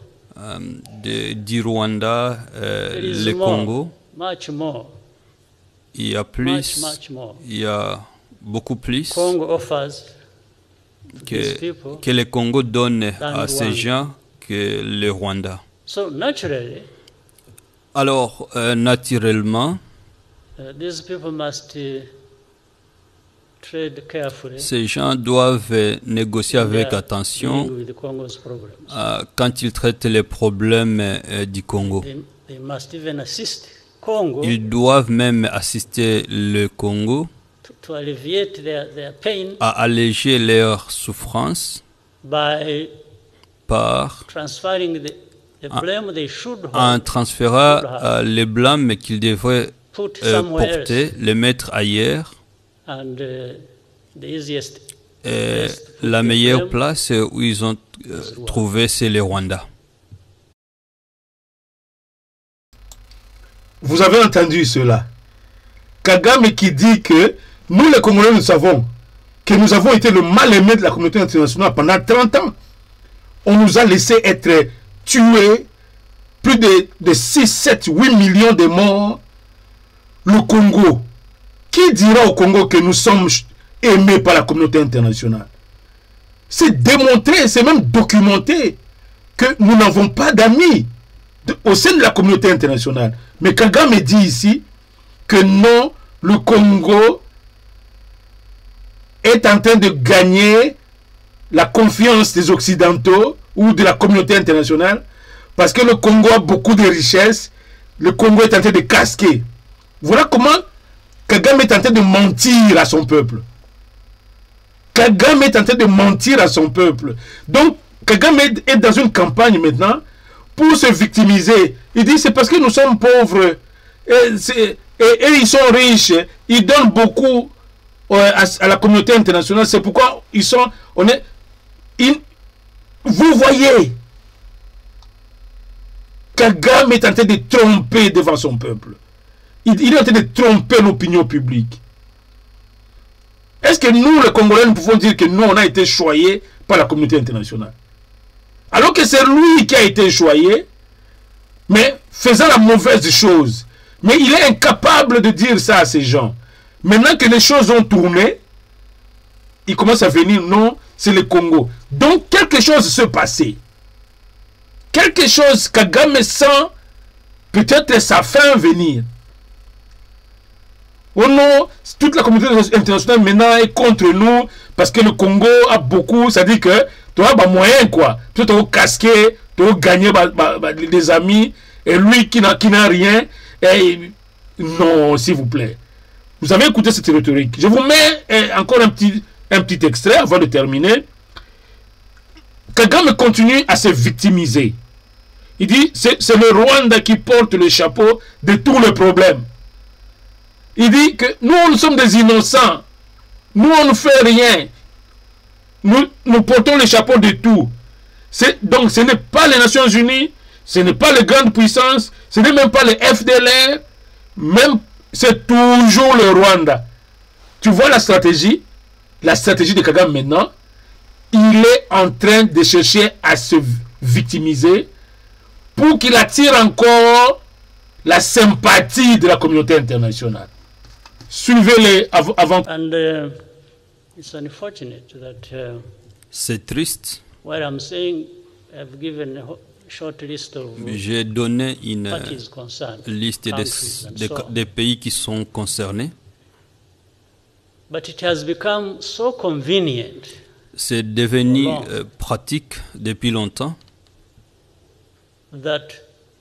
du Rwanda, le Congo, much more, il y a plus, much more. Il y a beaucoup plus Congo offers que le Congo donne à ces gens que le Rwanda. So naturally, alors, naturellement, these people must trade carefully. Ces gens doivent négocier avec attention quand ils traitent les problèmes du Congo. They must even assist Congo. Ils doivent même assister le Congo to alleviate their pain à alléger leur souffrance by par transferring the blame they should en transférant les blâmes qu'ils devraient porter, les mettre ailleurs. And, the easiest la meilleure place où ils ont trouvé, c'est le Rwanda. Vous avez entendu cela. Kagame qui dit que nous, les Congolais, nous savons que nous avons été le mal-aimé de la communauté internationale pendant 30 ans. On nous a laissé être tués, plus de 6, 7, 8 millions de morts. Le Congo, qui dira au Congo que nous sommes aimés par la communauté internationale? C'est démontré, c'est même documenté que nous n'avons pas d'amis au sein de la communauté internationale. Mais Kagame dit ici que non, le Congo est en train de gagner la confiance des Occidentaux ou de la communauté internationale parce que le Congo a beaucoup de richesses. Le Congo est en train de casquer. Voilà comment Kagame est en train de mentir à son peuple. Kagame est en train de mentir à son peuple. Donc, Kagame est dans une campagne maintenant pour se victimiser. Il dit c'est parce que nous sommes pauvres et ils sont riches. Ils donnent beaucoup à la communauté internationale. C'est pourquoi ils sont... vous voyez, Kagame est en train de tromper devant son peuple. Il est en train de tromper l'opinion publique. Est-ce que nous, les Congolais, nous pouvons dire que nous, on a été choyés par la communauté internationale? Alors que c'est lui qui a été choyé, mais faisant la mauvaise chose. Mais il est incapable de dire ça à ces gens. Maintenant que les choses ont tourné, il commence à venir, non, c'est le Congo. Donc quelque chose se passait. Quelque chose, Kagame sent peut-être sa fin venir. Oh non, toute la communauté internationale maintenant est contre nous parce que le Congo a beaucoup, ça dit que tu as des moyens quoi. Tu as casqué, tu as gagné des amis et lui qui n'a rien. Et non, s'il vous plaît. Vous avez écouté cette rhétorique. Je vous mets encore un petit extrait avant de terminer. Kagame continue à se victimiser. Il dit, c'est le Rwanda qui porte le chapeau de tous les problèmes. Il dit que nous sommes des innocents. Nous, on ne fait rien. Nous portons le chapeau de tout. Donc, ce n'est pas les Nations Unies, ce n'est pas les grandes puissances, ce n'est même pas les FDLR, même c'est toujours le Rwanda. Tu vois la stratégie de Kagame maintenant, il est en train de chercher à se victimiser pour qu'il attire encore la sympathie de la communauté internationale. Suivez-les avant. And it's unfortunate that c'est triste. what I'm saying, I've given a short list of J'ai donné une parties concerned, liste countries and so on. des pays qui sont concernés. But it has become so convenient C'est devenu pratique depuis longtemps that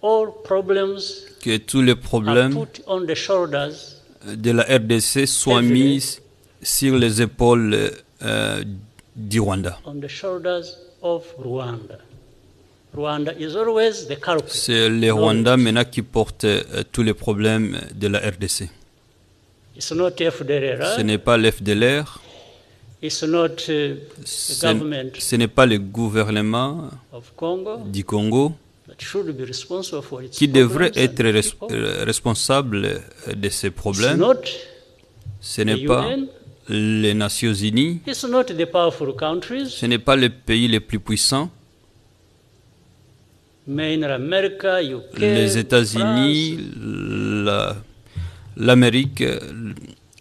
all problems que tous les are problèmes put on the shoulders de la RDC soient mis sur les épaules du Rwanda. on the shoulders of Rwanda. Rwanda is always the culprit. C'est le Rwanda maintenant qui porte tous les problèmes de la RDC. It's not FDLR. Ce n'est pas l'FDLR, It's not the government ce n'est pas le gouvernement of Congo du Congo that should be responsible for its qui devrait problems être and people. responsable de ces It's problèmes. not Ce the n'est pas UN. les Nations Unies, It's not the powerful countries, ce n'est pas les pays les plus puissants, mainly America, UK, les États-Unis, l'Amérique,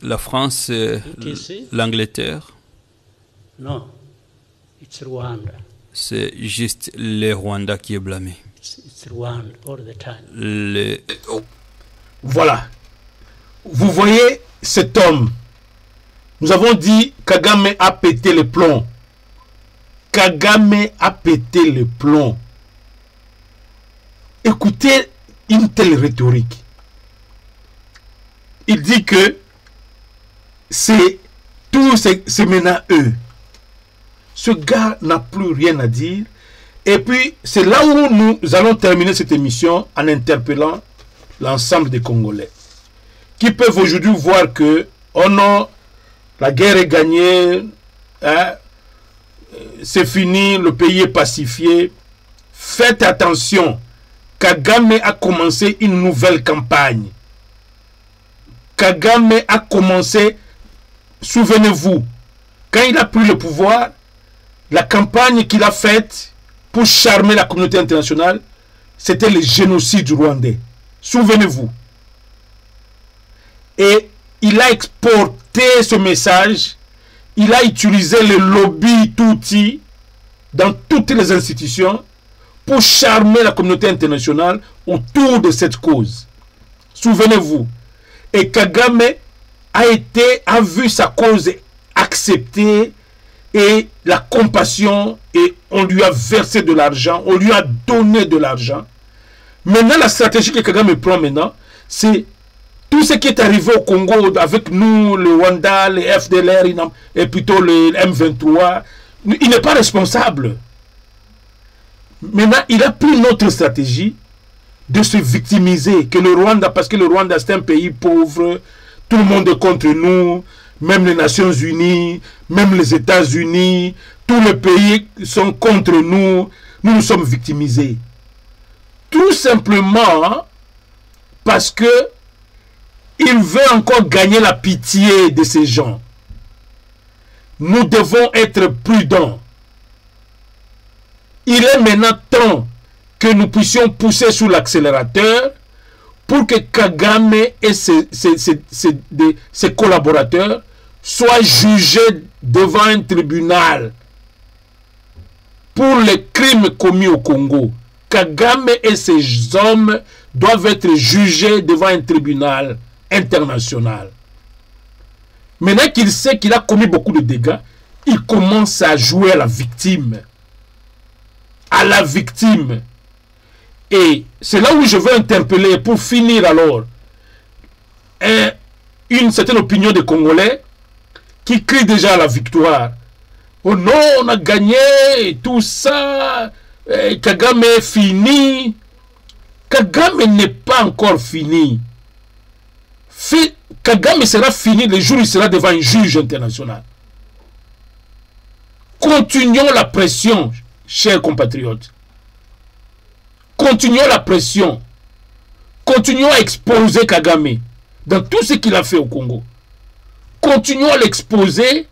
la France, etc. l'Angleterre. No, it's Rwanda. C'est juste le Rwanda qui est blâmé. It's Rwanda all the time. Voilà. Vous voyez cet homme. Nous avons dit Kagame a pété le plomb. Kagame a pété le plomb. Écoutez une telle rhétorique. Il dit que c'est tout, c'est maintenant eux. Ce gars n'a plus rien à dire. Et puis, c'est là où nous allons terminer cette émission en interpellant l'ensemble des Congolais qui peuvent aujourd'hui voir que, oh non, la guerre est gagnée, hein, c'est fini, le pays est pacifié. Faites attention, Kagame a commencé une nouvelle campagne. Kagame a commencé, souvenez-vous, quand il a pris le pouvoir, la campagne qu'il a faite pour charmer la communauté internationale, c'était le génocide rwandais. Souvenez-vous. Et il a exporté ce message, il a utilisé le lobby Tutsi dans toutes les institutions pour charmer la communauté internationale autour de cette cause. Souvenez-vous. Et Kagame a vu sa cause acceptée et la compassion, et on lui a versé de l'argent, on lui a donné de l'argent. Maintenant, la stratégie que Kagame prend maintenant, c'est tout ce qui est arrivé au Congo avec nous, le Rwanda, les FDLR, et plutôt le M23. Il n'est pas responsable. Maintenant, il a pris notre stratégie de se victimiser, que le Rwanda, parce que le Rwanda c'est un pays pauvre, tout le monde est contre nous, même les Nations Unies, même les États-Unis, tous les pays sont contre nous, nous sommes victimisés. Tout simplement parce que il veut encore gagner la pitié de ces gens. Nous devons être prudents. Il est maintenant temps que nous puissions pousser sur l'accélérateur pour que Kagame et ses collaborateurs soit jugé devant un tribunal pour les crimes commis au Congo. Kagame et ses hommes doivent être jugés devant un tribunal international. Maintenant qu'il sait qu'il a commis beaucoup de dégâts, il commence à jouer à la victime. À la victime. Et c'est là où je veux interpeller, pour finir alors, une certaine opinion des Congolais qui crie déjà à la victoire. Oh non, on a gagné, tout ça, Kagame est fini. Kagame n'est pas encore fini. Kagame sera fini le jour où il sera devant un juge international. Continuons la pression, chers compatriotes. Continuons la pression. Continuons à exposer Kagame dans tout ce qu'il a fait au Congo. Continuons à l'exposer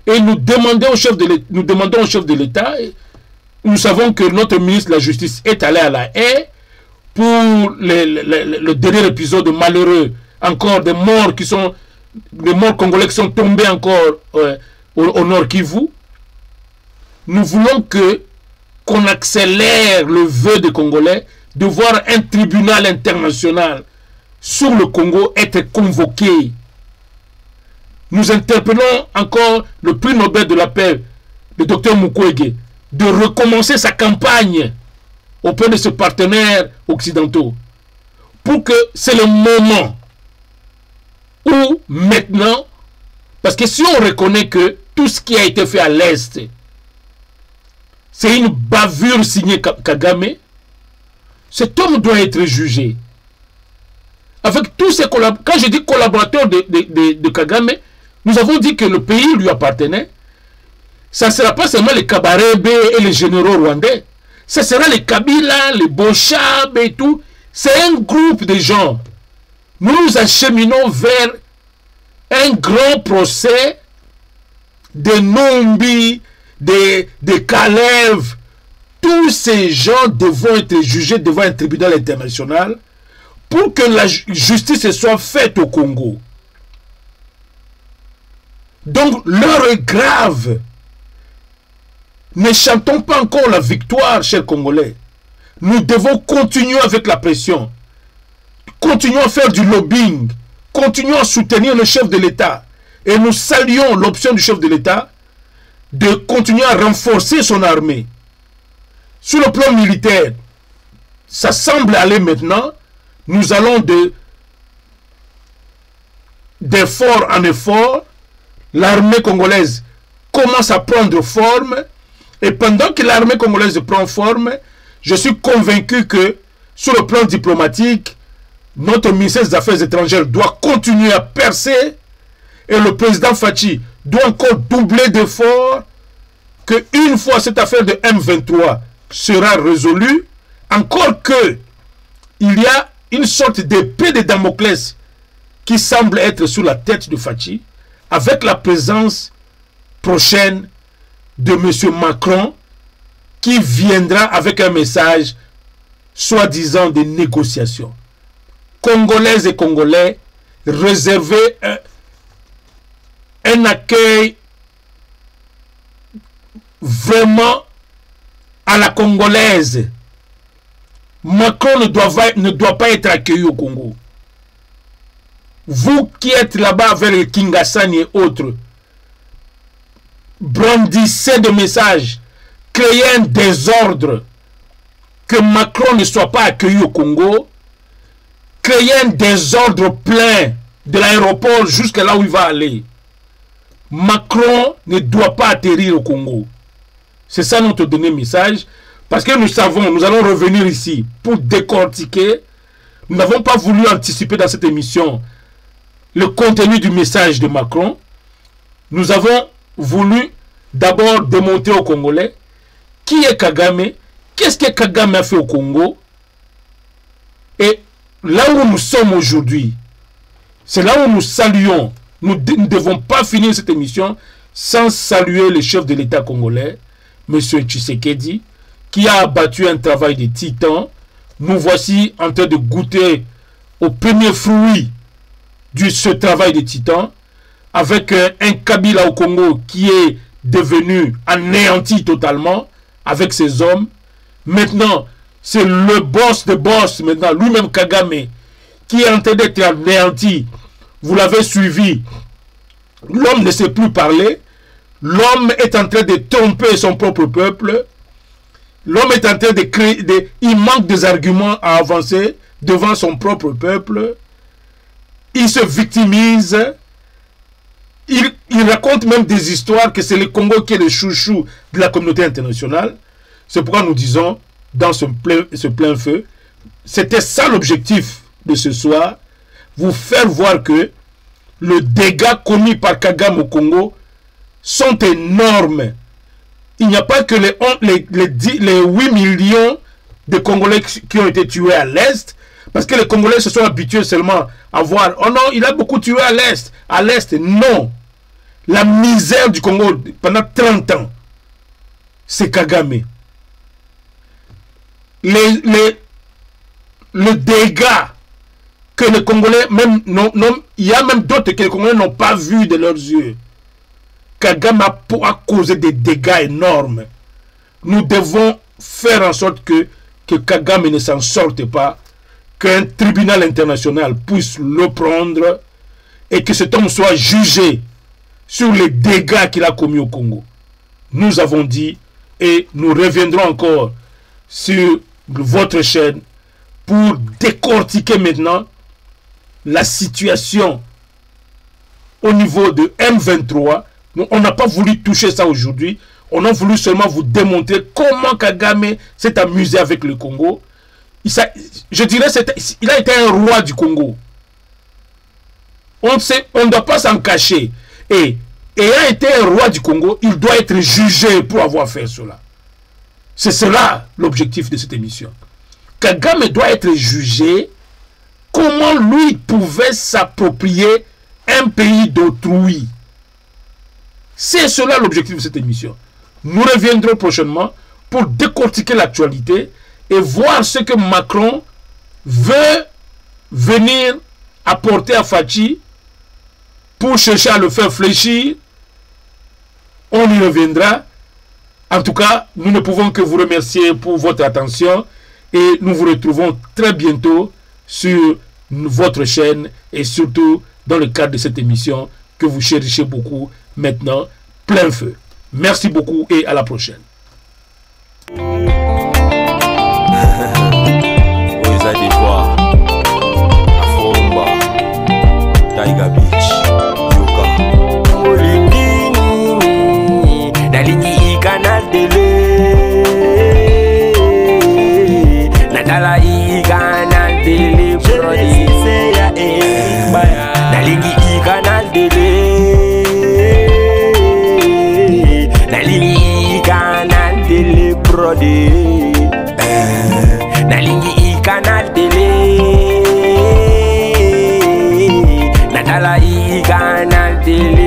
et nous demandons au chef de l'État. Nous savons que notre ministre de la Justice est allé à la haie pour le dernier épisode malheureux. Encore des morts congolais qui sont tombés encore au Nord Kivu. Nous voulons qu'on accélère le vœu des Congolais de voir un tribunal international sur le Congo être convoqué. Nous interpellons encore le prix Nobel de la paix, le docteur Mukwege, de recommencer sa campagne auprès de ses partenaires occidentaux. Pour que c'est le moment où maintenant, parce que si on reconnaît que tout ce qui a été fait à l'Est, c'est une bavure signée Kagame, cet homme doit être jugé. Avec tous ces collaborateurs, quand je dis collaborateurs de Kagame, nous avons dit que le pays lui appartenait. Ça ne sera pas seulement les Kabarebe et les généraux rwandais. Ce sera les Kabila, les Bochab et tout. C'est un groupe de gens. Nous nous acheminons vers un grand procès de Nombi, de Kalev. Tous ces gens devront être jugés devant un tribunal international pour que la justice soit faite au Congo. Donc l'heure est grave. Ne chantons pas encore la victoire, chers Congolais. Nous devons continuer avec la pression. Continuons à faire du lobbying. Continuons à soutenir le chef de l'État. Et nous saluons l'option du chef de l'État de continuer à renforcer son armée. Sur le plan militaire, ça semble aller maintenant. Nous allons d'effort en effort. L'armée congolaise commence à prendre forme. Et pendant que l'armée congolaise prend forme, je suis convaincu que sur le plan diplomatique, notre ministère des Affaires étrangères doit continuer à percer et le président Fachi doit encore doubler d'efforts, que une fois cette affaire de M23 sera résolue, encore que il y a une sorte d'épée de Damoclès qui semble être sur la tête de Fachi, avec la présence prochaine de M. Macron, qui viendra avec un message soi-disant de négociation. Congolaises et Congolais, réservez un accueil vraiment à la congolaise. Macron ne doit pas être accueilli au Congo. Vous qui êtes là-bas vers le Kingasani et autres, brandissez des messages, créez un désordre, que Macron ne soit pas accueilli au Congo, créez un désordre plein de l'aéroport jusqu'à là où il va aller. Macron ne doit pas atterrir au Congo. C'est ça notre dernier message, parce que nous savons, nous allons revenir ici pour décortiquer. Nous n'avons pas voulu anticiper dans cette émission le contenu du message de Macron. Nous avons voulu d'abord démontrer aux Congolais qui est Kagame, qu'est-ce que Kagame a fait au Congo. Et là où nous sommes aujourd'hui, c'est là où nous saluons. Nous ne devons pas finir cette émission sans saluer le chef de l'État congolais, M. Tshisekedi, qui a abattu un travail de titan. Nous voici en train de goûter au premier fruit de ce travail de titan. avec un Kabila au Congo qui est devenu anéanti totalement avec ses hommes. Maintenant, c'est le boss de boss, maintenant, lui-même Kagame, qui est en train d'être anéanti. Vous l'avez suivi. L'homme ne sait plus parler. L'homme est en train de tromper son propre peuple. L'homme est en train de créer il manque des arguments à avancer devant son propre peuple. Il se victimise. Il raconte même des histoires que c'est le Congo qui est le chouchou de la communauté internationale. C'est pourquoi nous disons, dans ce plein feu, c'était ça l'objectif de ce soir, vous faire voir que les dégâts commis par Kagame au Congo sont énormes. Il n'y a pas que les 8 millions de Congolais qui ont été tués à l'Est, parce que les Congolais se sont habitués seulement à voir, oh non, il a beaucoup tué à l'Est. À l'Est, non. La misère du Congo pendant 30 ans, c'est Kagame. Le dégât que les Congolais, même il y a même d'autres que les Congolais n'ont pas vu de leurs yeux. Kagame a causé des dégâts énormes. Nous devons faire en sorte que Kagame ne s'en sorte pas, qu'un tribunal international puisse le prendre et que cet homme soit jugé sur les dégâts qu'il a commis au Congo. Nous avons dit et nous reviendrons encore sur votre chaîne pour décortiquer maintenant la situation au niveau de M23. On n'a pas voulu toucher ça aujourd'hui. On a voulu seulement vous démontrer comment Kagame s'est amusé avec le Congo. Je dirais il a été un roi du Congo. On ne doit pas s'en cacher. Et ayant été un roi du Congo, il doit être jugé pour avoir fait cela. C'est cela l'objectif de cette émission. Kagame doit être jugé. Comment lui pouvait s'approprier un pays d'autrui? C'est cela l'objectif de cette émission. Nous reviendrons prochainement pour décortiquer l'actualité et voir ce que Macron veut venir apporter à Fachi pour chercher à le faire fléchir. On y reviendra. En tout cas, nous ne pouvons que vous remercier pour votre attention et nous vous retrouvons très bientôt sur votre chaîne et surtout dans le cadre de cette émission que vous cherchez beaucoup maintenant, plein feu. Merci beaucoup et à la prochaine. Nalingi I canal télé, Natala I canal télé.